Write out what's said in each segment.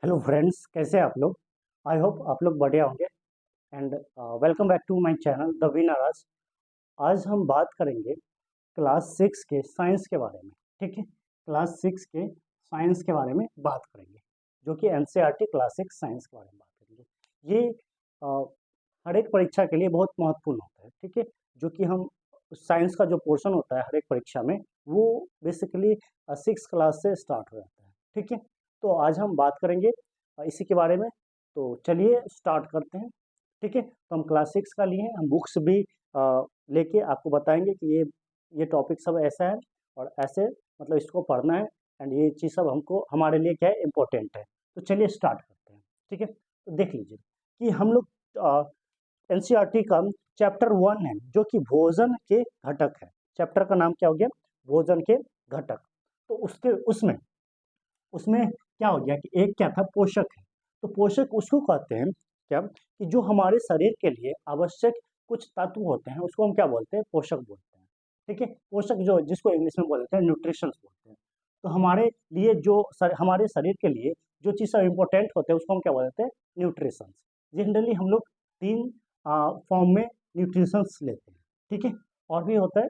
Hello friends, कैसे हैं आप लोग। आई होप आप लोग बढ़िया होंगे। And welcome back to my channel the winner. आज हम बात करेंगे क्लास 6 के साइंस के बारे में। ठीक है, क्लास 6 के साइंस के बारे में बात करेंगे, जो कि एनसीईआरटी क्लास 6 साइंस के बारे में बात करेंगे। ये हर एक परीक्षा के लिए बहुत महत्वपूर्ण होता है। ठीक है, जो कि हम साइंस का जो पोर्शन होता है हर एक परीक्षा में, वो बेसिकली 6 क्लास से स्टार्ट हो जाता है। ठीक है, तो आज हम बात करेंगे इसी के बारे में। तो चलिए स्टार्ट करते हैं। ठीक है, तो हम क्लास 6 का लिए हैं, हम बुक्स भी लेके आपको बताएंगे कि ये टॉपिक सब ऐसा है और ऐसे मतलब इसको पढ़ना है। एंड ये चीज़ सब हमको हमारे लिए क्या है, इम्पोर्टेंट है। तो चलिए स्टार्ट करते हैं। ठीक है, तो देख लीजिए कि हम लोग एनसीईआरटी का चैप्टर 1 है, जो कि भोजन के घटक है। चैप्टर का नाम क्या हो गया, भोजन के घटक। तो उसके उसमें उसमें क्या हो गया कि एक क्या था, पोषक है। तो पोषक उसको कहते हैं क्या, कि जो हमारे शरीर के लिए आवश्यक कुछ तत्व होते हैं, उसको हम क्या बोलते हैं, पोषक बोलते हैं। ठीक है, पोषक जो जिसको इंग्लिश में बोलते हैं न्यूट्रिशंस बोलते हैं। तो हमारे लिए हमारे शरीर के लिए जो चीज़ सब इम्पोर्टेंट होते हैं, उसको हम क्या बोलते हैं, न्यूट्रिशंस। जनरली हम लोग 3 फॉर्म में न्यूट्रिशंस लेते हैं। ठीक है, और भी होता है।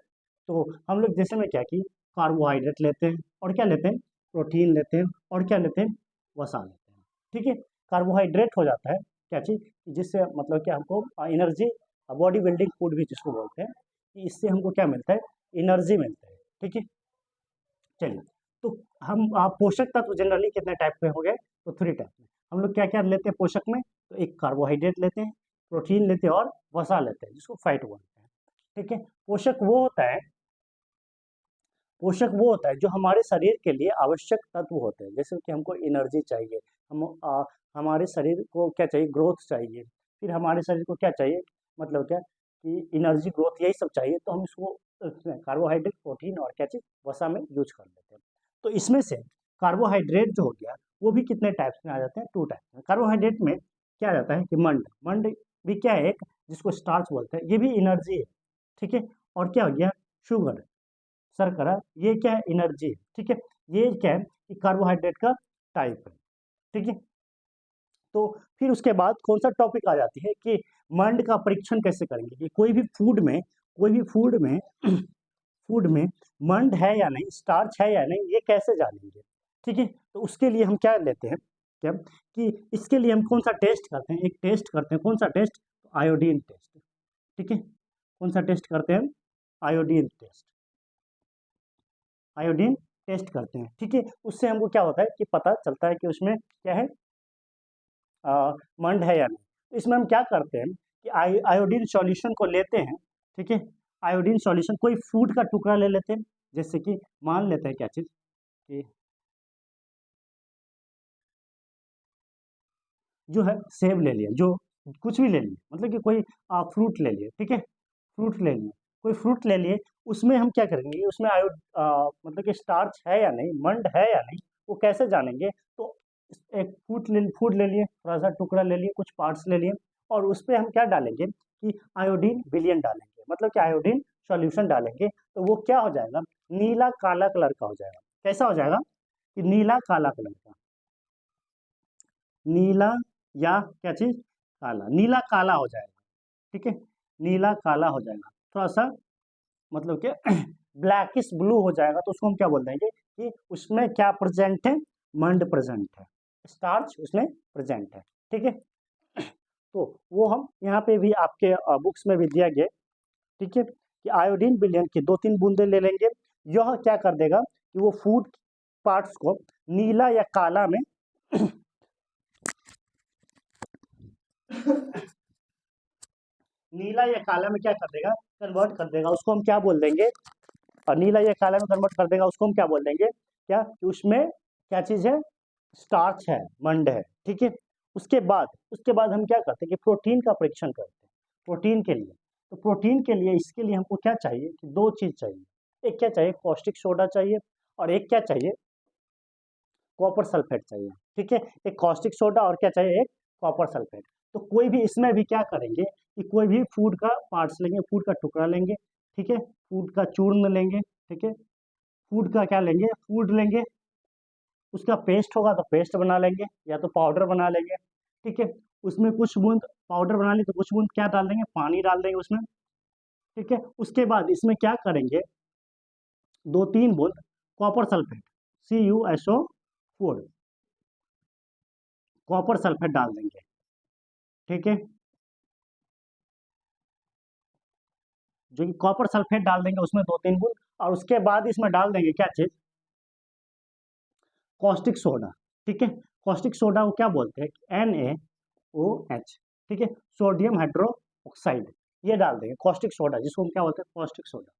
तो हम लोग जैसे में क्या कि कार्बोहाइड्रेट लेते हैं, और क्या लेते हैं, प्रोटीन लेते हैं, और क्या लेते हैं, वसा लेते हैं। ठीक है, कार्बोहाइड्रेट हो जाता है क्या चीज़, जिससे मतलब कि हमको एनर्जी, बॉडी बिल्डिंग फूड भी जिसको बोलते हैं, कि इससे हमको क्या मिलता है, एनर्जी मिलता है। ठीक है, चलिए। तो हम पोषक तत्व जनरली कितने टाइप के हो गए, तो 3 टाइप में। हम लोग क्या क्या लेते हैं पोषक में, तो एक कार्बोहाइड्रेट लेते हैं, प्रोटीन लेते हैं, और वसा लेते हैं, जिसको फैट बोलते हैं। ठीक है, पोषक वो होता है जो हमारे शरीर के लिए आवश्यक तत्व होते हैं। जैसे कि हमको एनर्जी चाहिए, हमारे शरीर को क्या चाहिए, ग्रोथ चाहिए। फिर हमारे शरीर को क्या चाहिए, मतलब क्या कि एनर्जी, ग्रोथ, यही सब चाहिए। तो हम इसको कार्बोहाइड्रेट, प्रोटीन और क्या चीज़, वसा में यूज कर लेते हैं। तो इसमें से कार्बोहाइड्रेट जो हो गया, वो भी कितने टाइप्स में आ जाते हैं, 2 टाइप्स में। कार्बोहाइड्रेट में क्या आ जाता है कि मंड मंड भी क्या है, एक जिसको स्टार्च बोलते हैं, ये भी एनर्जी है। ठीक है, और क्या हो गया, शुगर, शर्करा, ये क्या है, एनर्जी है। ठीक है, ये क्या है कि कार्बोहाइड्रेट का टाइप है। ठीक है, तो फिर उसके बाद कौन सा टॉपिक आ जाती है कि मंड का परीक्षण कैसे करेंगे, कि कोई भी फूड में फूड में मंड है या नहीं, स्टार्च है या नहीं, ये कैसे जानेंगे। ठीक है, तो उसके लिए हम क्या लेते हैं, क्या कि इसके लिए हम कौन सा टेस्ट करते हैं, एक टेस्ट करते हैं, कौन सा टेस्ट, आयोडीन टेस्ट। ठीक है, कौन सा टेस्ट करते हैं, आयोडीन टेस्ट। आयोडीन टेस्ट करते हैं। ठीक है, उससे हमको क्या होता है कि पता चलता है कि उसमें क्या है, मंड है या नहीं। तो इसमें हम क्या करते हैं कि आयोडीन सॉल्यूशन को लेते हैं। ठीक है, आयोडीन सॉल्यूशन, कोई फूड का टुकड़ा ले लेते हैं, जैसे कि मान लेते हैं क्या चीज़, कि जो है सेब ले लिया, जो कुछ भी ले लिए, मतलब कि कोई फ्रूट ले लिए। ठीक है, फ्रूट ले लिए, कोई फ्रूट ले लिए, उसमें हम क्या करेंगे, उसमें मतलब कि स्टार्च है या नहीं, मंड है या नहीं, वो कैसे जानेंगे। तो एक फूड ले लिए, थोड़ा सा टुकड़ा ले लिए, कुछ पार्ट्स ले लिए, और उस पे हम क्या डालेंगे कि आयोडीन विलियन डालेंगे, मतलब कि आयोडीन सॉल्यूशन डालेंगे। तो वो क्या हो जाएगा, नीला काला कलर का हो जाएगा। कैसा हो जाएगा, कि नीला काला कलर का, नीला या क्या चीज, काला, नीला काला हो जाएगा। ठीक है, नीला काला हो जाएगा, थोड़ा सा मतलब कि ब्लैकिश ब्लू हो जाएगा। तो उसको हम क्या बोल देंगे कि उसमें क्या प्रेजेंट है, मंड प्रेजेंट है, स्टार्च उसमें प्रेजेंट है। ठीक है, तो वो हम यहाँ पे भी आपके बुक्स में भी दिया गया। ठीक है, कि आयोडीन विलयन की 2-3 बूंदे ले लेंगे। यह क्या कर देगा कि वो फूड पार्ट्स को नीला या काला में नीला या काला में क्या कर देगा, कन्वर्ट कर देगा। उसको हम क्या बोल देंगे, और नीला या काला में कन्वर्ट कर देगा, उसको हम क्या बोल देंगे, क्या कि उसमें क्या चीज है, स्टार्च है, मंड है। ठीक है, उसके बाद हम क्या करते हैं कि प्रोटीन का परीक्षण करते हैं। प्रोटीन के लिए, तो प्रोटीन के लिए, इसके लिए हमको क्या चाहिए कि 2 चीज चाहिए। एक क्या चाहिए, कॉस्टिक सोडा चाहिए, और एक क्या चाहिए, कॉपर सल्फेट चाहिए। ठीक है, एक कॉस्टिक सोडा और क्या चाहिए, एक कॉपर सल्फेट। तो कोई भी इसमें भी क्या करेंगे कि कोई भी फूड का पार्ट्स लेंगे, फूड का टुकड़ा लेंगे। ठीक है, फूड का चूर्ण लेंगे। ठीक है, फूड का क्या लेंगे, फूड लेंगे, उसका पेस्ट होगा तो पेस्ट बना लेंगे या तो पाउडर बना लेंगे, ठीक है। उसमें कुछ बूंद पाउडर बना ली तो कुछ बूंद क्या डाल देंगे, पानी डाल देंगे उसमें, ठीक है। उसके बाद इसमें क्या करेंगे, 2-3 बूंद copper sulphate CuSO4 copper sulphate डाल देंगे, ठीक है। जो कि कॉपर सल्फेट डाल देंगे उसमें 2-3 बूंद, और उसके बाद इसमें डाल देंगे क्या चीज, कॉस्टिक सोडा, ठीक है। कॉस्टिक सोडा को क्या बोलते हैं, NaOH, ठीक है, सोडियम हाइड्रोक्साइड, ये डाल देंगे कॉस्टिक सोडा, जिसको हम क्या बोलते हैं, कॉस्टिक सोडा।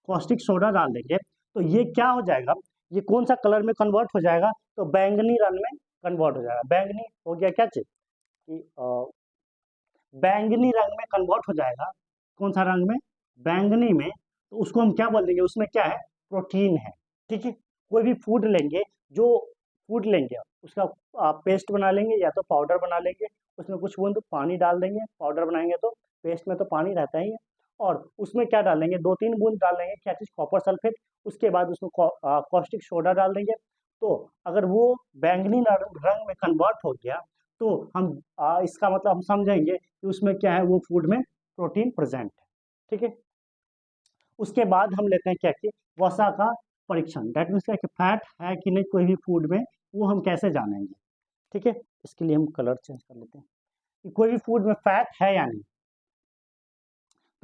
कॉस्टिक सोडा डाल देंगे तो ये क्या हो जाएगा, ये कौन सा कलर में कन्वर्ट हो जाएगा, तो बैंगनी रंग में कन्वर्ट हो जाएगा। बैंगनी हो गया क्या चीज कि बैंगनी रंग में कन्वर्ट हो जाएगा। कौन सा रंग में, बैंगनी में। तो उसको हम क्या बोल देंगे, उसमें क्या है, प्रोटीन है, ठीक है। कोई भी फूड लेंगे, जो फूड लेंगे उसका आप पेस्ट बना लेंगे या तो पाउडर बना लेंगे, उसमें कुछ बूंद पानी डाल देंगे, पाउडर बनाएंगे तो पेस्ट में तो पानी रहता ही है, और उसमें क्या डालेंगे, 2-3 बूंद डाल देंगे क्या चीज, कॉपर सल्फेट। उसके बाद उसमें कॉस्टिक सोडा डाल देंगे। तो अगर वो बैंगनी रंग में कन्वर्ट हो गया तो हम इसका मतलब हम समझेंगे कि उसमें क्या है, वो फूड में प्रोटीन प्रेजेंट है, ठीक है। उसके बाद हम लेते हैं क्या कि वसा का परीक्षण, दैट मीन्स क्या कि फैट है कि नहीं कोई भी फूड में, वो हम कैसे जानेंगे, ठीक है। इसके लिए हम कलर चेंज कर लेते हैं कि कोई भी फूड में फैट है या नहीं।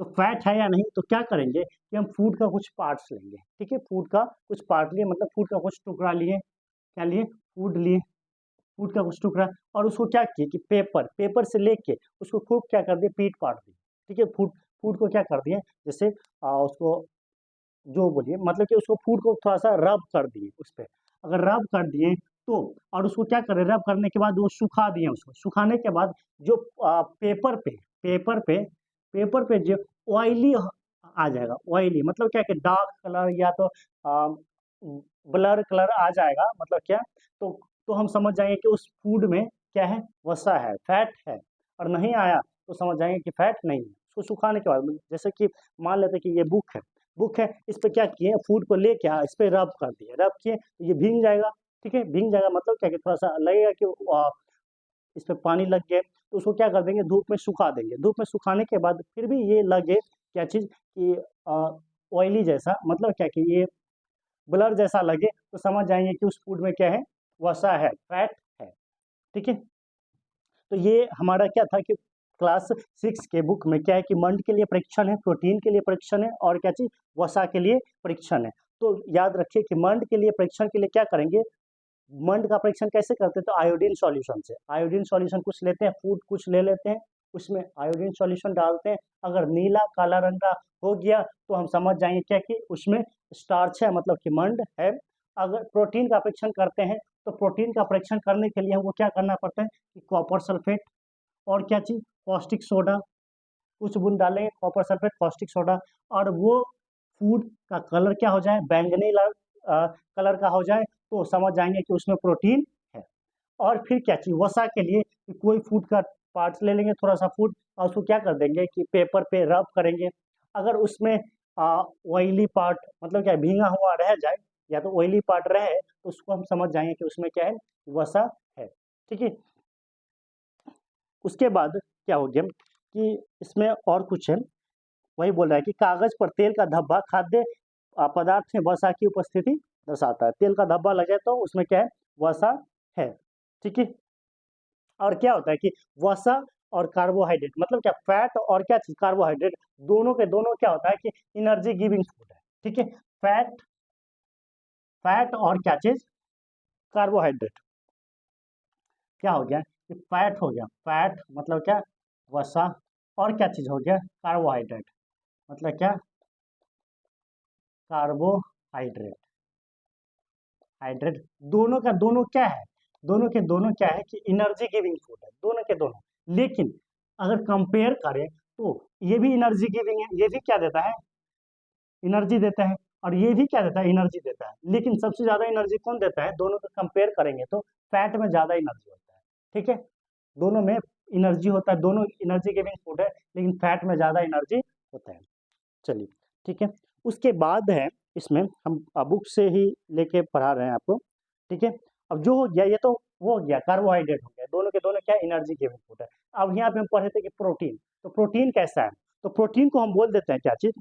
तो फैट है या नहीं, तो क्या करेंगे कि हम फूड का कुछ पार्ट्स लेंगे, ठीक है। फूड का कुछ पार्ट लिए, मतलब फूड का कुछ टुकड़ा लिए, क्या लिए, फूड लिए, फूड का कुछ टुकड़ा, और उसको क्या किए कि पेपर से लेके उसको खूब क्या कर दिए, पीट पाट दिए, ठीक है। फूड फूड को क्या कर दिए, जैसे उसको जो बोलिए, मतलब कि उसको फूड को थोड़ा सा रब कर दिए उस पर। अगर रब कर दिए तो, और उसको क्या करें, रब करने के बाद वो सुखा दिए, उसको सुखाने के बाद जो पेपर पे पेपर पे जो ऑयली आ जाएगा, ऑयली मतलब क्या कि डार्क कलर या तो ब्लर कलर आ जाएगा, मतलब क्या, तो हम समझ जाएंगे कि उस फूड में क्या है, वसा है, फैट है। और नहीं आया तो समझ जाएंगे कि फैट नहीं है। उसको सुखाने के बाद, जैसे कि मान लेते हैं कि ये बुक है, इस पे क्या किए, फूड को लेके इस पे रब कर दिए, रब किए तो ये भीग जाएगा, ठीक है। भीग जाएगा मतलब क्या कि थोड़ा सा लगेगा कि इस पे पानी लग गए, तो उसको क्या कर देंगे, धूप में सुखा देंगे। धूप में सुखाने के बाद फिर भी ये लगे क्या चीज कि ऑयली जैसा, मतलब क्या कि ये ब्लर जैसा लगे, तो समझ जाएंगे कि उस फूड में क्या है, वसा है, फैट है, ठीक है। तो ये हमारा क्या था कि क्लास 6 के बुक में क्या है कि मंड के लिए परीक्षण है, प्रोटीन के लिए परीक्षण है, और क्या चीज, वसा के लिए परीक्षण है। तो याद रखिए कि मंड के लिए परीक्षण के लिए क्या करेंगे, मंड का परीक्षण कैसे करते हैं, तो आयोडीन सॉल्यूशन से। आयोडीन सॉल्यूशन कुछ लेते हैं, फूड कुछ ले लेते हैं, उसमें आयोडीन सॉल्यूशन डालते हैं। अगर नीला काला रंग का हो गया तो हम समझ जाएंगे क्या कि उसमें स्टार्च है, मतलब कि मंड है। अगर प्रोटीन का परीक्षण करते हैं तो प्रोटीन का परीक्षण करने के लिए हमको क्या करना पड़ता है कि कॉपर सल्फेट और क्या चीज, कॉस्टिक सोडा, कुछ बूंद डालेंगे कॉपर सल्फेट कॉस्टिक सोडा, और वो फूड का कलर क्या हो जाए, बैंगनी कलर का हो जाए, तो समझ जाएंगे कि उसमें प्रोटीन है। और फिर क्या चाहिए, वसा के लिए कि कोई फूड का पार्ट्स ले लेंगे, थोड़ा सा फूड, और उसको क्या कर देंगे कि पेपर पे रब करेंगे। अगर उसमें ऑयली पार्ट, मतलब क्या भींगा हुआ रह जाए या तो ऑयली पार्ट रहे, तो उसको हम समझ जाएंगे कि उसमें क्या है, वसा है, ठीक है। उसके बाद क्या हो गया कि इसमें और कुछ है, वही बोल रहा है कि कागज पर तेल का धब्बा खाद्य पदार्थ में वसा की उपस्थिति दर्शाता है। तेल का धब्बा लगे तो उसमें क्या है, वसा है, ठीक है। और क्या होता है कि वसा और कार्बोहाइड्रेट, मतलब क्या, फैट और क्या चीज, कार्बोहाइड्रेट, दोनों के दोनों क्या होता है कि एनर्जी गिविंग फूड है, ठीक है। फैट फैट और क्या चीज, कार्बोहाइड्रेट। क्या हो गया कि फैट हो गया, फैट मतलब क्या, वसा, और क्या चीज हो गया, कार्बोहाइड्रेट, मतलब क्या, कार्बोहाइड्रेट, हाइड्रेट। दोनों का दोनों क्या है, दोनों के दोनों क्या है कि एनर्जी गिविंग फूड है, दोनों के दोनों। लेकिन अगर कंपेयर करें तो ये भी एनर्जी गिविंग है, ये भी क्या देता है, एनर्जी देता है, और ये भी क्या देता है, एनर्जी देता है। लेकिन सबसे ज्यादा एनर्जी कौन देता है, दोनों को कंपेयर करेंगे तो फैट में ज्यादा एनर्जी होता है, ठीक है। दोनों में एनर्जी होता है, दोनों एनर्जी गिविंग फूड है, लेकिन फैट में ज्यादा एनर्जी होता है। चलिए, ठीक है। उसके बाद है इसमें हम बुक से ही लेके पढ़ा रहे हैं आपको, ठीक है। अब जो हो गया ये तो वो हो गया, कार्बोहाइड्रेट हो गया, दोनों के दोनों क्या एनर्जी गिविंग फूड है। अब यहाँ पे हम पढ़े थे कि प्रोटीन, तो प्रोटीन कैसा है, तो प्रोटीन को हम बोल देते हैं क्या चीज,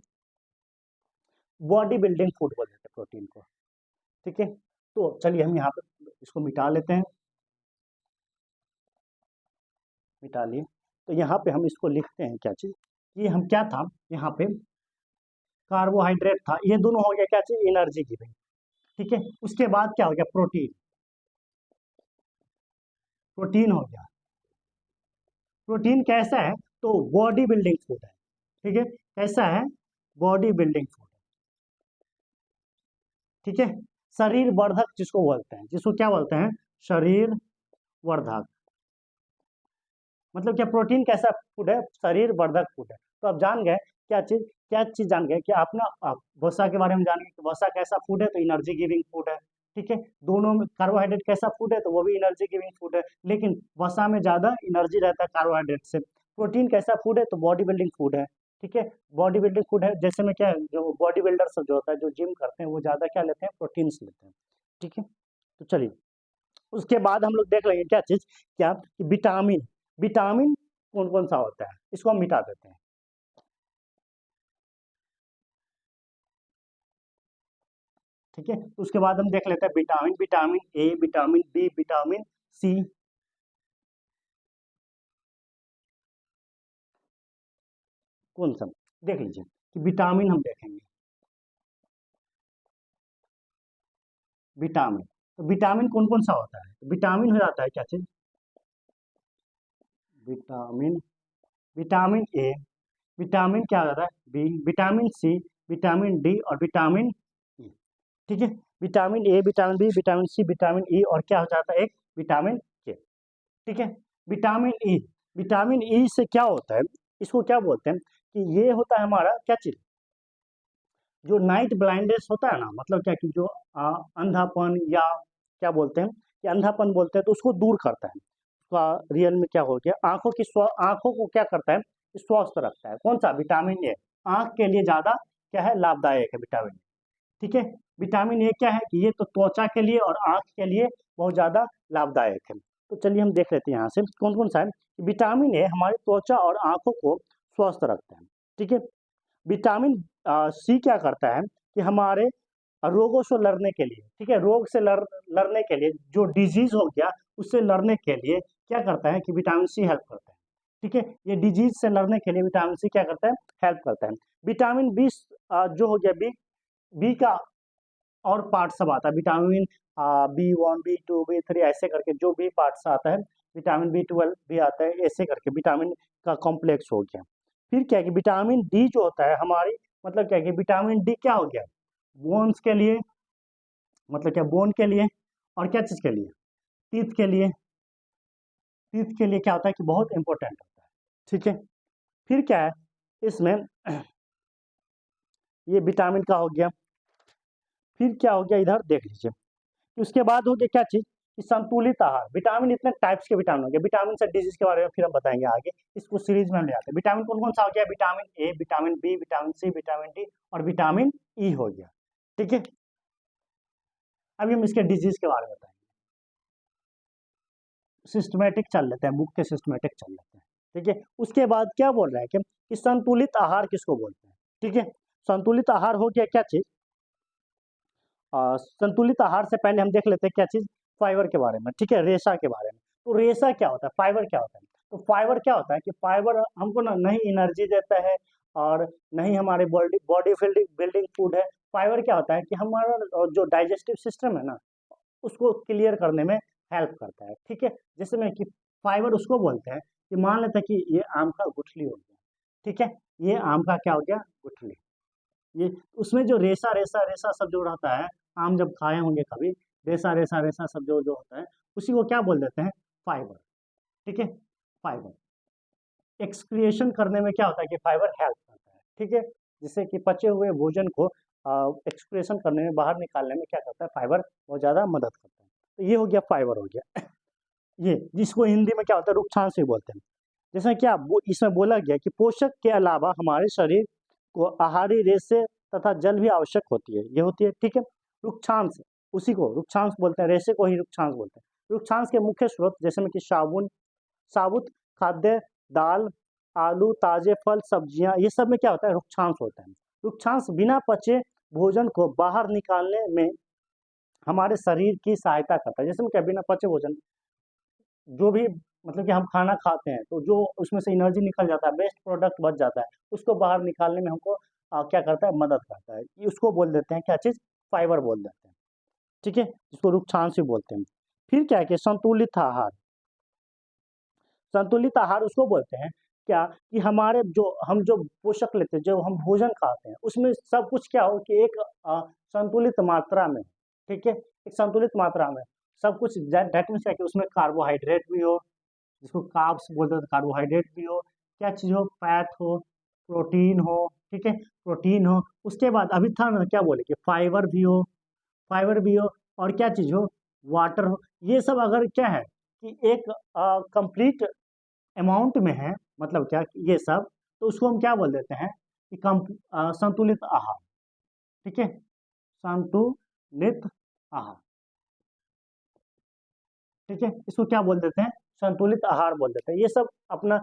बॉडी बिल्डिंग फूड बोल देते हैं प्रोटीन को, ठीक है। तो चलिए हम यहाँ पे इसको मिटा लेते हैं, मिटा लिए। तो यहाँ पे हम इसको लिखते हैं क्या चीज, ये हम क्या था यहाँ पे, कार्बोहाइड्रेट था, ये दोनों हो गया क्या चीज, एनर्जी गिविंग, ठीक है। उसके बाद क्या हो गया, प्रोटीन, प्रोटीन हो गया। प्रोटीन कैसा है, तो बॉडी बिल्डिंग फूड है, ठीक है। कैसा है, बॉडी बिल्डिंग फूड, ठीक है। शरीर वर्धक जिसको बोलते हैं, जिसको क्या बोलते हैं, शरीर वर्धक। मतलब क्या, प्रोटीन कैसा फूड है, शरीर वर्धक फूड है। तो आप जान गए क्या चीज जान गए कि आप ना, आप वसा के बारे में जान गए कि वसा कैसा फूड है, तो एनर्जी गिविंग फूड है, ठीक है। दोनों में कार्बोहाइड्रेट कैसा फूड है, तो वो भी एनर्जी गिविंग फूड है, लेकिन वसा में ज्यादा एनर्जी रहता है कार्बोहाइड्रेट से। प्रोटीन कैसा फूड है, तो बॉडी बिल्डिंग फूड है, ठीक है। बॉडी बिल्डिंग फूड है, जैसे में क्या है, जो बॉडी बिल्डर सब जो होता है, जो जिम करते हैं, वो ज्यादा क्या लेते हैं, प्रोटीन्स लेते हैं, ठीक है। तो चलिए उसके बाद हम लोग देख लेंगे क्या चीज, क्या कि विटामिन, विटामिन कौन कौन सा होता है, इसको हम मिटा देते हैं, ठीक है। तो उसके बाद हम देख लेते हैं vitamin, vitamin A, vitamin B, vitamin C, कौन सा, देख लीजिए कि विटामिन हम देखेंगे, विटामिन, तो विटामिन कौन कौन सा होता है, विटामिन हो जाता है क्या चीज, विटामिन, विटामिन ए, विटामिन क्या हो जाता है B, vitamin C, vitamin D और विटामिन ई, ठीक है। Vitamin A, vitamin B, vitamin C, vitamin E और क्या हो जाता है एक, विटामिन के, ठीक है। विटामिन ई, विटामिन ई से क्या होता है, इसको क्या बोलते हैं कि ये होता है हमारा क्या चीज, जो नाइट ब्लाइंडनेस होता है ना, मतलब क्या कि जो अंधापन या क्या बोलते हैं, कि अंधापन बोलते हैं, तो उसको दूर करता है। उसका रियल में क्या हो गया, आंखों की आंखों को क्या करता है, स्वस्थ रखता है, कौन सा, विटामिन ए। आंख के लिए ज्यादा क्या है, लाभदायक है विटामिन, ठीक है। विटामिन ए क्या है कि ये तो त्वचा के लिए और आंख के लिए बहुत ज्यादा लाभदायक है। तो चलिए हम देख लेते हैं यहाँ से कौन कौन सा है। विटामिन ए हमारी त्वचा और आंखों को स्वस्थ रखता है, ठीक है। विटामिन सी क्या करता है कि हमारे रोगों से लड़ने के लिए, ठीक है, रोग से लड़ने के लिए, जो डिजीज हो गया उससे लड़ने के लिए क्या करता है कि विटामिन सी हेल्प करता है, ठीक है। ये डिजीज से लड़ने के लिए विटामिन सी क्या करता है, हेल्प करता है। विटामिन बी जो हो गया, बी, बी का और पार्ट सब आता है, विटामिन बी 1, बी 2, बी 3 ऐसे करके जो भी पार्ट्स आता है, विटामिन बी 12 भी आता है, ऐसे करके विटामिन का कॉम्प्लेक्स हो गया। फिर क्या है कि विटामिन डी जो होता है हमारी, मतलब क्या है कि विटामिन डी क्या हो गया, बोन्स के लिए, मतलब क्या, बोन के लिए, और क्या चीज के लिए, टीथ के लिए, टीथ के लिए क्या होता है कि बहुत इंपॉर्टेंट होता है, ठीक है। फिर क्या है इसमें, ये विटामिन का हो गया। फिर क्या हो गया, इधर देख लीजिए कि उसके बाद हो गया क्या चीज, कि संतुलित आहार। विटामिन इतने टाइप्स के विटामिन हो गए, विटामिन से डिजीज के बारे में फिर हम बताएंगे आगे, इसको सीरीज में हम ले आते हैं। विटामिन कौन कौन सा हो गया, vitamin A, vitamin B, vitamin C, vitamin D और विटामिन ई हो गया, ठीक है। अभी हम इसके डिजीज के बारे में बताएंगे, सिस्टमेटिक चल लेते हैं, बुक के सिस्टमेटिक चल लेते हैं, ठीक है। उसके बाद क्या बोल रहा है कि संतुलित आहार किसको बोलते हैं, ठीक है। संतुलित आहार हो गया क्या चीज, संतुलित आहार से पहले हम देख लेते हैं क्या चीज, फाइबर के बारे में, ठीक है, रेशा के बारे में। तो रेशा क्या होता है, फाइबर क्या होता है, तो फाइबर क्या होता है कि फाइबर हमको ना नहीं एनर्जी देता है और नहीं हमारे बॉडी बॉडी बिल्डिंग फूड है। फाइबर क्या होता है कि हमारा जो डाइजेस्टिव सिस्टम है ना, उसको क्लियर करने में हेल्प करता है, ठीक है। जैसे में कि फाइबर उसको बोलते हैं कि मान लेते हैं कि ये आम का गुठली हो गया, ठीक है, ये आम का क्या हो गया, गुठली। ये उसमें जो रेसा रेसा रेसा सब जो रहता है, आम जब खाए होंगे कभी, रेसा रेसा रेसा सब जो जो होता है, उसी को क्या बोल देते हैं, फाइबर, ठीक है। फाइबर एक्सक्रिएशन करने में क्या होता है कि फाइबर हेल्प करता है, ठीक है। जिससे कि पचे हुए भोजन को एक्सक्रिएशन करने में, बाहर निकालने में क्या करता है, फाइबर बहुत ज़्यादा मदद करता है। तो ये हो गया, फाइबर हो गया। ये जिसको हिंदी में क्या होता है, रुक्षांश भी बोलते हैं। जैसे क्या इसमें बोला गया कि पोषक के अलावा हमारे शरीर को आहारी रेशे तथा जल भी आवश्यक होती है, ये होती है, ठीक है। रुक्षांश, उसी को रुक्षांश बोलते हैं, रेशे को ही रुक्षांश बोलते हैं। रुक्षांश के मुख्य स्रोत जैसे में कि साबुन, साबुत खाद्य, दाल, आलू, ताजे फल, सब्जियां, ये सब में क्या होता है, रुक्षांश होता है। रुक्षांश बिना पचे भोजन को बाहर निकालने में हमारे शरीर की सहायता करता है। जैसे में क्या, बिना पचे भोजन जो भी मतलब कि हम खाना खाते हैं तो जो उसमें से एनर्जी निकल जाता है, वेस्ट प्रोडक्ट बच जाता है, उसको बाहर निकालने में हमको क्या करता है, मदद करता है। उसको बोल देते हैं क्या चीज़, फाइबर बोल देते हैं, ठीक है, जिसको रुक्षांश भी बोलते हैं। फिर क्या है कि संतुलित आहार, संतुलित आहार उसको बोलते हैं क्या, कि हमारे जो पोषक लेते हैं, जो हम भोजन खाते हैं, उसमें सब कुछ क्या हो कि एक संतुलित मात्रा में, ठीक है, एक संतुलित मात्रा में सब कुछ, दैट मीन्स क्या कि उसमें कार्बोहाइड्रेट भी हो, जिसको कार्ब्स बोलते हैं, कार्बोहाइड्रेट भी हो, क्या चीज़ हो, फैट हो, प्रोटीन हो, ठीक है, प्रोटीन हो, उसके बाद अभी था ना क्या बोले कि फाइबर भी हो, फाइबर भी हो, और क्या चीज़ हो, वाटर हो। ये सब अगर क्या है कि एक कंप्लीट अमाउंट में है, मतलब क्या कि ये सब, तो उसको हम क्या बोल देते हैं कि संतुलित आहार, ठीक है, संतुलित आहार, ठीक है, इसको क्या बोल देते हैं, संतुलित आहार बोल देते हैं। ये सब अपना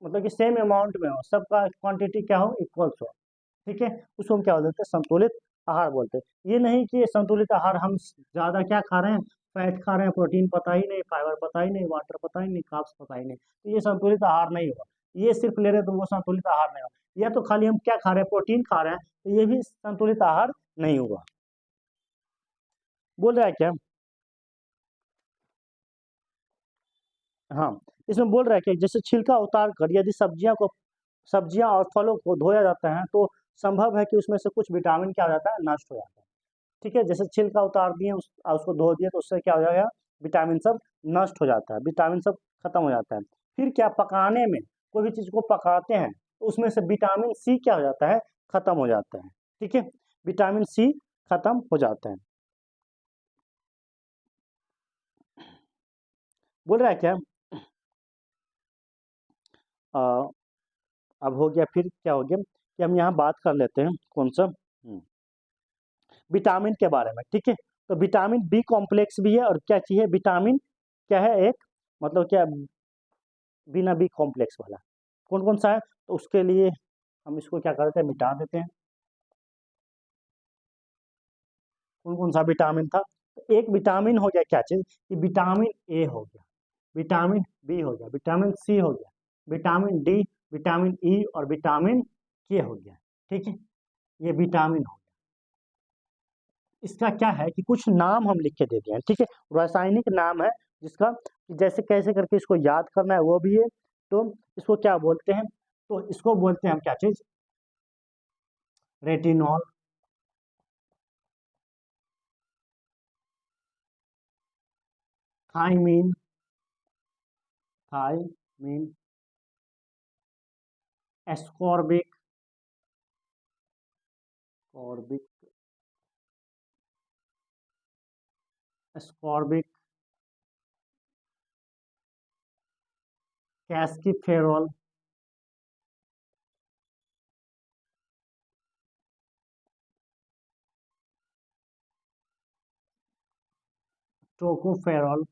मतलब कि सेम अमाउंट में हो, सबका क्वांटिटी क्या हो, इक्वल्स हो, ठीक है, उसको हम क्या बोलते हैं, संतुलित आहार बोलते हैं। ये नहीं कि ये संतुलित आहार हम ज़्यादा क्या खा रहे हैं, फैट खा रहे हैं, प्रोटीन पता ही नहीं, फाइबर पता ही नहीं, वाटर पता ही नहीं, कार्ब्स पता ही नहीं, तो ये संतुलित आहार नहीं होगा। ये सिर्फ ले रहे हैं तो वो संतुलित आहार नहीं होगा। या तो खाली हम क्या खा रहे हैं, प्रोटीन खा रहे हैं, तो ये भी संतुलित आहार नहीं होगा। बोल रहा है क्या, हाँ, इसमें बोल रहा है कि जैसे छिलका उतार कर यदि सब्जियां और फलों को धोया जाता है तो संभव है कि उसमें से कुछ विटामिन क्या हो जाता है, नष्ट हो जाता है, ठीक है। जैसे छिलका उतार दिए, उसको धो दिए, तो उससे क्या हो जाएगा, विटामिन सब नष्ट हो जाता है, विटामिन सब खत्म हो जाता है। फिर क्या, पकाने में कोई भी चीज़ को पकाते हैं तो उसमें से विटामिन सी क्या हो जाता है, खत्म हो जाता है, ठीक है, विटामिन सी खत्म हो जाता है। बोल रहा है क्या, आ, अब हो गया, फिर क्या हो गया कि हम यहाँ बात कर लेते हैं कौन सा, विटामिन के बारे में, ठीक है। तो विटामिन बी कॉम्प्लेक्स भी है, और क्या चाहिए, विटामिन क्या है, एक मतलब क्या, बिना बी कॉम्प्लेक्स वाला कौन कौन सा है, तो उसके लिए हम इसको क्या करते हैं, मिटा देते हैं। कौन कौन सा विटामिन था, तो एक विटामिन हो गया क्या चीज, कि विटामिन ए हो गया, विटामिन बी हो गया, विटामिन सी हो गया, विटामिन डी, विटामिन ई, और विटामिन के हो गया, ठीक है, ये विटामिन हो। इसका क्या है कि कुछ नाम हम लिख के दे दिए हैं, ठीक है, रासायनिक नाम है जिसका, जैसे कैसे करके इसको याद करना है वो भी है। तो इसको क्या बोलते हैं, तो इसको बोलते हैं हम क्या चीज, रेटिनॉल, थायमीन, थायमीन, एस्कॉर्बिक, कॉर्बिक, एस्कॉर्बिक, कैस्कीफेरॉल, टोकोफेरॉल,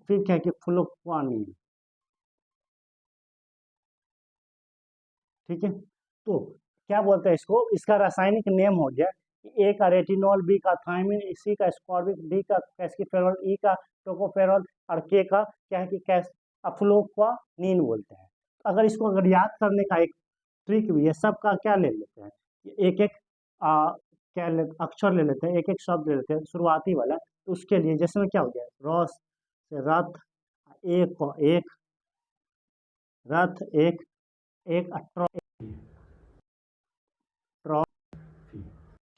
फिर क्या है कि फ्लोक्वानिल, ठीक है। तो क्या बोलते हैं इसको, इसका रासायनिक नेम हो गया कि ए का रेटिनॉल, बी का थायमिन, सी का स्कॉर्बिक, डी का कैस्कीफेरॉल, ई का टोकोफेरॉल, और के का क्या है कि कैस अफ्लोक्वानिन बोलते हैं। तो अगर इसको अगर याद करने का एक ट्रिक भी है, सबका क्या ले लेते हैं, एक एक क्या ले, अक्षर ले लेते हैं, एक एक शब्द ले लेते हैं शुरुआती वाला, तो उसके लिए जैसे में क्या हो गया, रस से रथ, एक एक रथ, एक एक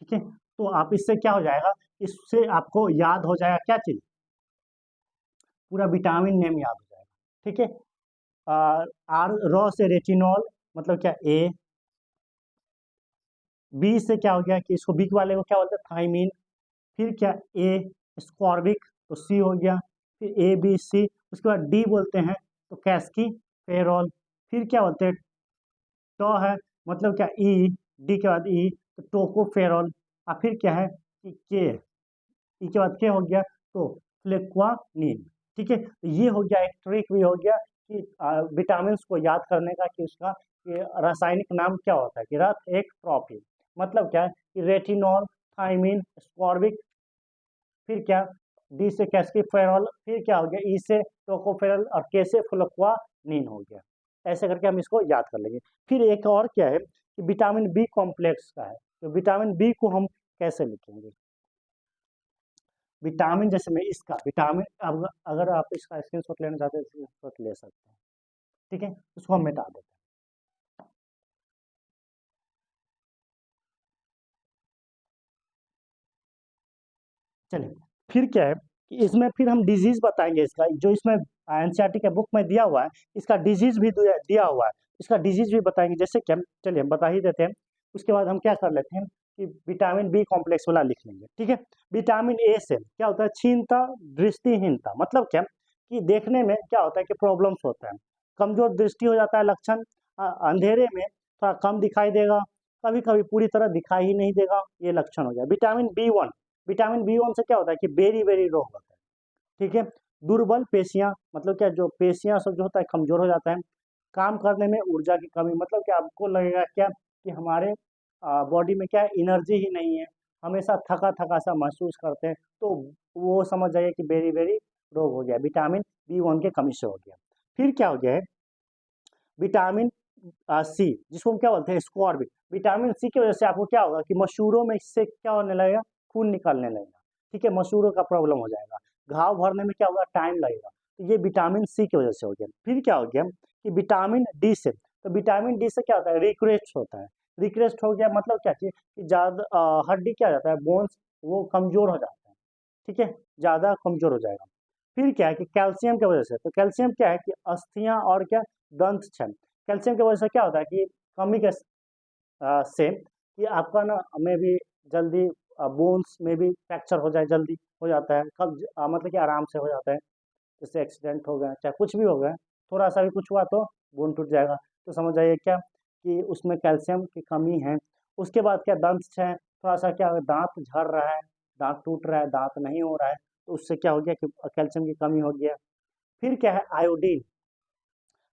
ठीक है। तो आप इससे क्या हो जाएगा, इससे आपको याद हो जाएगा क्या चीज, पूरा विटामिन नेम याद हो जाएगा, ठीक है। आर रॉ से रेटिनॉल, मतलब क्या, ए, बी से क्या हो गया कि इसको बी वाले को क्या बोलते हैं, थायमीन, फिर क्या, ए स्कॉर्बिक, तो सी हो गया, फिर ए बी सी, उसके बाद डी बोलते हैं तो कैस्की फेरोल। फिर क्या बोलते हैं, टो है मतलब क्या ई, डी के बाद ई तो टोकोफेरॉल। और फिर क्या है कि के, ई के बाद के हो गया तो फ्लेक्वानिल। ठीक है, तो ये हो गया, एक ट्रिक भी हो गया कि विटामिन को याद करने का कि उसका ये रासायनिक नाम क्या होता है, कि रथ एक ट्रॉफी मतलब क्या है कि रेटिनॉल, थायमिन, स्कॉर्बिक, फिर क्या डी से कैस्कीफेरॉल, फिर क्या हो गया ई से टोकोफेरॉल और के से फ्लुक्वानिन हो गया। ऐसे करके हम इसको याद कर लेंगे। फिर एक और क्या है कि विटामिन बी कॉम्प्लेक्स का है, तो विटामिन बी को हम कैसे लिखेंगे। विटामिन जैसे मैं इसका विटामिन, अब अगर आप इसका स्क्रीनशॉट लेना चाहते हैं स्क्रीनशॉट ले सकते हैं। ठीक है, उसको हम मिटा देते हैं। चलिए, फिर क्या है कि इसमें फिर हम डिजीज बताएंगे इसका, जो इसमें एनसीईआरटी के बुक में दिया हुआ है, इसका डिजीज भी दिया हुआ है, इसका डिजीज भी बताएंगे। जैसे कि हम चलिए हम बता ही देते हैं, उसके बाद हम क्या कर लेते हैं कि विटामिन बी कॉम्प्लेक्स वाला लिख लेंगे। ठीक है, विटामिन ए से क्या होता है, क्षीणता, दृष्टिहीनता, मतलब क्या कि देखने में क्या होता है कि प्रॉब्लम्स होता है, कमजोर दृष्टि हो जाता है लक्षण, अंधेरे में थोड़ा कम दिखाई देगा, कभी कभी पूरी तरह दिखाई ही नहीं देगा, ये लक्षण हो गया। Vitamin B one, vitamin B one से क्या होता है कि बेरी बेरी रोग होता है। ठीक है, दुर्बल पेशियां, मतलब क्या जो पेशियां सब जो होता है कमजोर हो जाता है, काम करने में ऊर्जा की कमी, मतलब क्या आपको लगेगा क्या कि हमारे बॉडी में क्या एनर्जी ही नहीं है, हमेशा थका थका सा महसूस करते हैं, तो वो समझ जाइए कि बेरी बेरी रोग हो गया, विटामिन बी वन के कमी से हो गया। फिर क्या हो गया है, विटामिन सी, जिसको हम क्या बोलते हैं स्कॉर्बिक, विटामिन सी की वजह से आपको क्या होगा कि मसूड़ों में इससे क्या होने लगेगा, खून निकलने लगेगा। ठीक है, मसूड़ों का प्रॉब्लम हो जाएगा, घाव भरने में क्या होगा, टाइम लगेगा, तो ये विटामिन सी की वजह से हो गया। फिर क्या हो गया कि विटामिन डी से, तो विटामिन डी से क्या होता है, रिक्रेस्ट होता है। रिक्रेस्ट हो गया मतलब क्या चीज कि ज्यादा हड्डी क्या हो जाता है, बोन्स वो कमजोर हो जाता है। ठीक है, ज्यादा कमजोर हो जाएगा। फिर क्या है कि कैल्शियम की वजह से, तो कैल्शियम क्या है कि अस्थियां और क्या दंत छन, कैल्शियम की वजह से क्या होता है कि कमी के से कि आपका ना में भी जल्दी बोन्स में भी फ्रैक्चर हो जाए, जल्दी हो जाता है, कब मतलब कि आराम से हो जाता है, जैसे एक्सीडेंट हो गया चाहे कुछ भी हो गया, थोड़ा सा भी कुछ हुआ तो बोन टूट जाएगा, तो समझ जाइए क्या कि उसमें कैल्शियम की कमी है। उसके बाद क्या दंत है, थोड़ा सा क्या दांत झड़ रहा है, दांत टूट रहा है, दांत नहीं हो रहा है, तो उससे क्या हो गया कि कैल्शियम की कमी हो गया। फिर क्या है आयोडीन,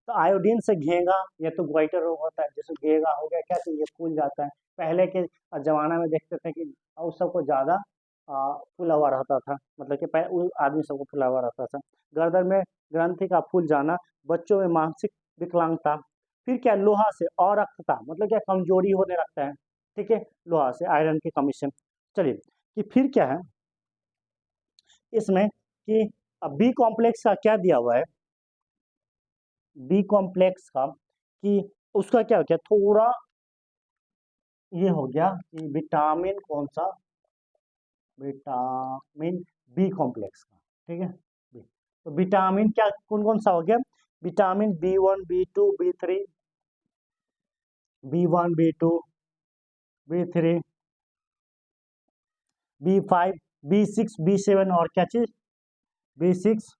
तो आयोडीन से घेंगा या तो ग्वाइटर रोग होता है, जैसे घेंगा हो गया क्या, तो ये फूल जाता है। पहले के जमाना में देखते थे कि उस सबको ज्यादा फूला हुआ रहता था, मतलब कि उस आदमी सबको फूला हुआ रहता था। गर्दन में ग्रंथि का फूल जाना, बच्चों में मानसिक विकलांगता। फिर क्या लोहा से और रक्तता, मतलब क्या कमजोरी होने लगता है। ठीक है, लोहा से आयरन की कमी से। चलिए, कि फिर क्या है इसमें कि बी कॉम्प्लेक्स का क्या दिया हुआ है, बी कॉम्प्लेक्स का कि उसका क्या हो गया, थोड़ा ये हो गया कि विटामिन कौन सा, विटामिन बी कॉम्प्लेक्स का। ठीक है, बी, तो विटामिन क्या कौन कौन सा हो गया, vitamin B one, B two, B three, B one, B two, B three, B five, B six, B seven, और क्या चीज, बी सिक्स,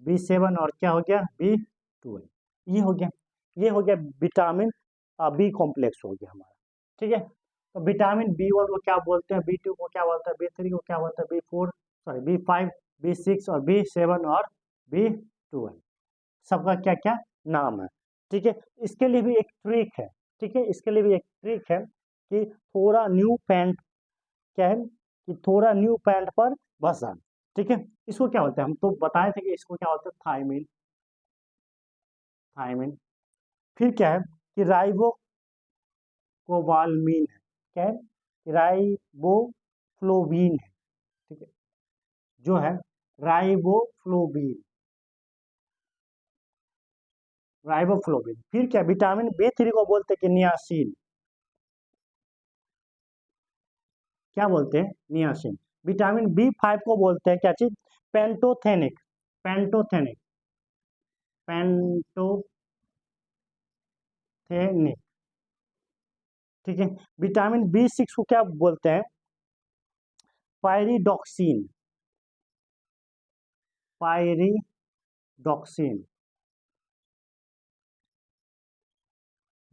बी सेवन, और क्या हो गया बी ट्वेल्व। ये हो गया, ये हो गया विटामिन बी कॉम्प्लेक्स हो गया हमारा। ठीक है, तो विटामिन बी वन को क्या बोलते हैं, बी टू को क्या बोलते हैं, बी थ्री को क्या बोलते हैं, B four, sorry B five, B six और बी सेवन और बी ट्वेल्व, सबका क्या क्या नाम है। ठीक है, इसके लिए भी एक ट्रिक है। ठीक है, इसके लिए भी एक ट्रिक है कि थोड़ा न्यू पैंट, क्या है कि थोड़ा न्यू पैंट पर बसा। ठीक है, इसको क्या बोलते हैं, हम तो बताए थे कि इसको क्या बोलते हैं, थायमिन, थायमिन। फिर क्या है कि राइबोकोबालमीन है, क्या है, राइबोफ्लोवीन है। ठीक है, जो है राइबोफ्लोवीन, राइबोफ्लोवीन। फिर क्या विटामिन बी थ्री को बोलते हैं कि नियासिन, क्या बोलते हैं, नियासिन। विटामिन बी फाइव को बोलते हैं क्या चीज, पेंटोथेनिक, पेंटोथेनिक, पेंटोथेनिक। ठीक है, विटामिन बी सिक्स को क्या बोलते हैं, पायरिडॉक्सिन, डॉक्सिन,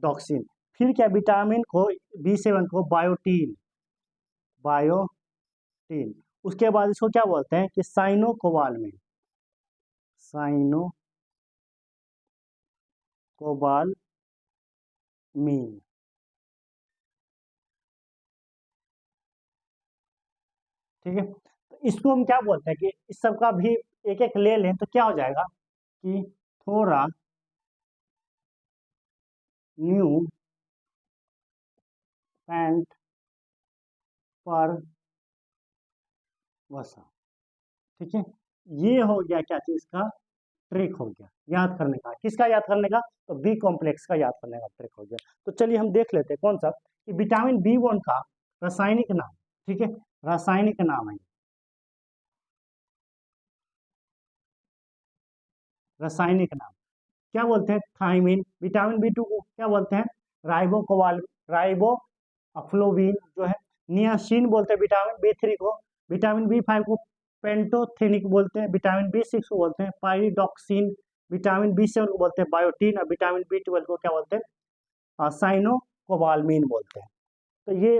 डॉक्सिन। फिर क्या, विटामिन को B7 को बायोटीन, बायोटीन। उसके बाद इसको क्या बोलते हैं कि साइनोकोबालमिन, साइनोकोबालमिन। ठीक है, तो इसको हम क्या बोलते हैं कि इस सब का भी एक एक ले लें तो क्या हो जाएगा कि थोड़ा न्यू पैंट पर वसा। ठीक है, ये हो गया क्या चीज का ट्रिक हो गया याद करने का। किसका याद करने का, तो बी कॉम्प्लेक्स का याद करने का ट्रिक हो गया। तो चलिए हम देख लेते हैं कौन सा, कि विटामिन B1 का रासायनिक नाम। ठीक है, रासायनिक नाम है, रासायनिक नाम क्या बोलते हैं, थायमिन। विटामिन B2 को क्या बोलते हैं, राइबोकोबाल, राइबो अफ्लोविन जो है। नियासिन बोलते हैं विटामिन B3 को। विटामिन B5 को पेंटोथेनिक बोलते हैं। विटामिन B6 को बोलते हैं पाइरिडॉक्सिन। विटामिन B7 को बोलते हैं बायोटीन। और विटामिन B12 को क्या बोलते हैं, साइनोकोबालमिन बोलते हैं। तो ये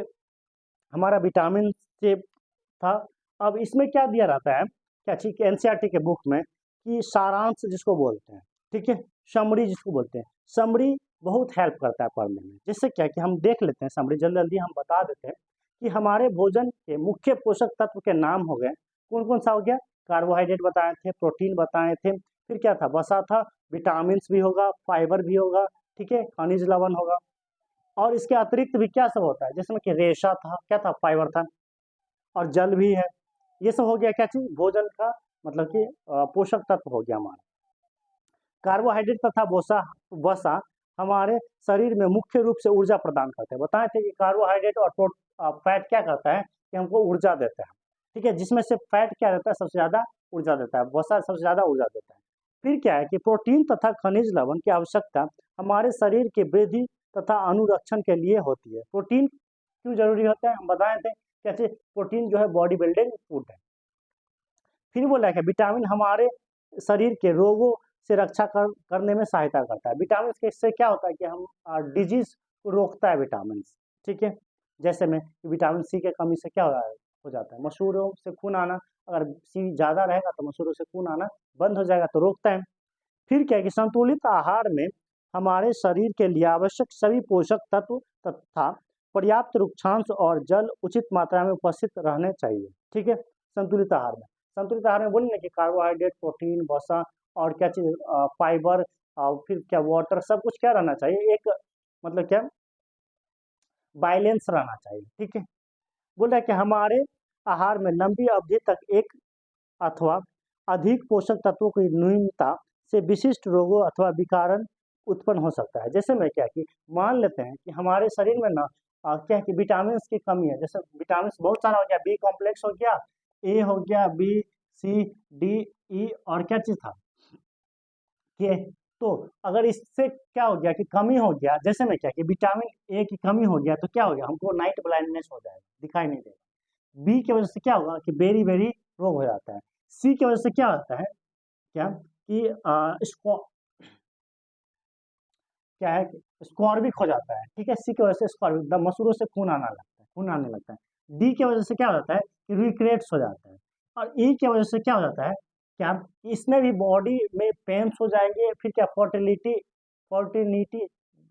हमारा विटामिन से था। अब इसमें क्या दिया रहता है, क्या चीज एनसीईआरटी के बुक में, कि सारांश जिसको बोलते हैं। ठीक है, समरी जिसको बोलते हैं। समरी बहुत हेल्प करता है पढ़ने में। जिससे क्या कि हम देख लेते हैं समरी, जल्दी जल्दी हम बता देते हैं कि हमारे भोजन के मुख्य पोषक तत्व के नाम हो गए। कौन कौन सा हो गया, कार्बोहाइड्रेट बताए थे, प्रोटीन बताए थे, फिर क्या था, वसा था, विटामिन भी होगा, फाइबर भी होगा, ठीक है, खनिज लवण होगा। और इसके अतिरिक्त भी क्या सब होता है, जिसमें कि रेशा था, क्या था, फाइबर था, और जल भी है। ये सब हो गया क्या चीज, भोजन का मतलब कि पोषक तत्व हो गया हमारा। कार्बोहाइड्रेट तथा वसा, वसा हमारे शरीर में मुख्य रूप से ऊर्जा प्रदान करते हैं। बताए थे कि कार्बोहाइड्रेट और फैट क्या करता है कि हमको ऊर्जा देता है। ठीक है, जिसमें से फैट क्या देता है, सबसे ज्यादा ऊर्जा देता है, वसा सबसे ज्यादा ऊर्जा देता है। फिर क्या है कि प्रोटीन तथा खनिज लवण की आवश्यकता हमारे शरीर के वृद्धि तथा अनुरक्षण के लिए होती है। प्रोटीन क्यों जरूरी होता है, हम बताए थे कैसे। प्रोटीन जो है बॉडी बिल्डिंग फूड है। फिर बोला है कि विटामिन हमारे शरीर के रोगों से रक्षा करने में सहायता करता है। विटामिन के इससे क्या होता है कि हम डिजीज को रोकता है विटामिन। ठीक है, जैसे में विटामिन सी के कमी से क्या हो जाता है, मसूड़ों से खून आना। अगर सी ज्यादा रहेगा तो मसूड़ों से खून आना बंद हो जाएगा, तो रोकता है। फिर क्या है कि संतुलित आहार में हमारे शरीर के लिए आवश्यक सभी पोषक तत्व तथा पर्याप्त रुक्षांश और जल उचित मात्रा में उपस्थित रहने चाहिए। ठीक है, संतुलित आहार में, संतुलित आहार में बोले ना कि कार्बोहाइड्रेट, प्रोटीन, वसा और क्या चीज, फाइबर, फिर क्या वाटर, सब कुछ क्या रहना चाहिए, एक मतलब क्या बैलेंस रहना चाहिए। ठीक है, बोल रहा है कि हमारे आहार में लंबी अवधि तक एक अथवा अधिक पोषक तत्वों की न्यूनता से विशिष्ट रोगों अथवा विकारन उत्पन्न हो सकता है। जैसे मैं क्या कि मान लेते हैं कि हमारे शरीर में ना क्या है कि विटामिन की कमी है। जैसे विटामिन बहुत सारा हो गया, बी कॉम्प्लेक्स हो गया, ए हो गया, B, C, D, E और क्या चीज था, के। तो अगर इससे क्या हो गया कि कमी हो गया, जैसे में क्या कि विटामिन ए की कमी हो गया, तो क्या हो गया, हमको नाइट ब्लाइंडनेस हो जाएगा, दिखाई नहीं देगा। बी की वजह से क्या होगा कि बेरी बेरी रोग हो जाता है। सी की वजह से क्या होता है, क्या कि इसको क्या है, स्कॉर्बिक हो जाता है। ठीक है, सी की वजह से स्कॉर्बिक, मसूरों से खून आना लगता है, खून आने लगता है। डी की वजह से क्या हो जाता है कि रिक्रेट्स हो जाता है। और ई की वजह से क्या हो जाता है, क्या इसमें भी बॉडी में पेन्स हो जाएंगे। फिर क्या फर्टिलिटी, फर्टिलिटी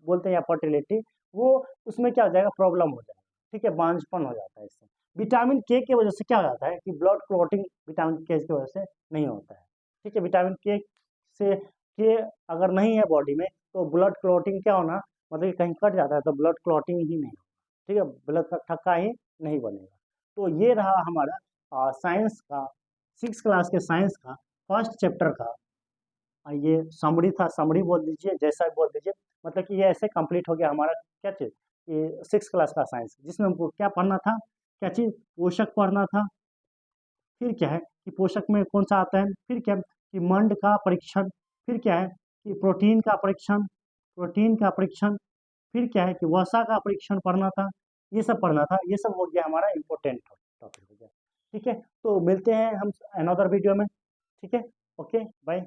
बोलते हैं या फर्टिलिटी, वो उसमें क्या हो जाएगा, प्रॉब्लम हो जाएगा। ठीक है, बांझपन हो जाता है इससे। विटामिन के की वजह से क्या हो जाता है कि ब्लड क्लॉटिंग विटामिन के की वजह से नहीं होता है। ठीक है, विटामिन के अगर नहीं है बॉडी में, तो ब्लड क्लॉटिंग क्या होना, मतलब कि कहीं कट जाता है तो ब्लड क्लॉटिंग ही नहीं होगा। ठीक है, ब्लड का थक्का ही नहीं बनेगा। तो ये रहा हमारा साइंस का, 6 क्लास के साइंस का फर्स्ट चैप्टर का। ये समरी था, समरी बोल दीजिए, जैसा भी बोल दीजिए। मतलब कि ये ऐसे कंप्लीट हो गया हमारा क्या चीज़, ये 6 क्लास का साइंस, जिसमें हमको क्या पढ़ना था, क्या चीज़, पोषक पढ़ना था। फिर क्या है कि पोषक में कौन सा आता है, फिर क्या कि मंड का परीक्षण, फिर क्या है कि प्रोटीन का परीक्षण, प्रोटीन का परीक्षण, फिर क्या है कि वसा का परीक्षण पढ़ना था। ये सब पढ़ना था, ये सब हो गया हमारा इम्पोर्टेंट टॉपिक हो गया। ठीक है, तो मिलते हैं हम अनदर वीडियो में। ठीक है, ओके, बाय।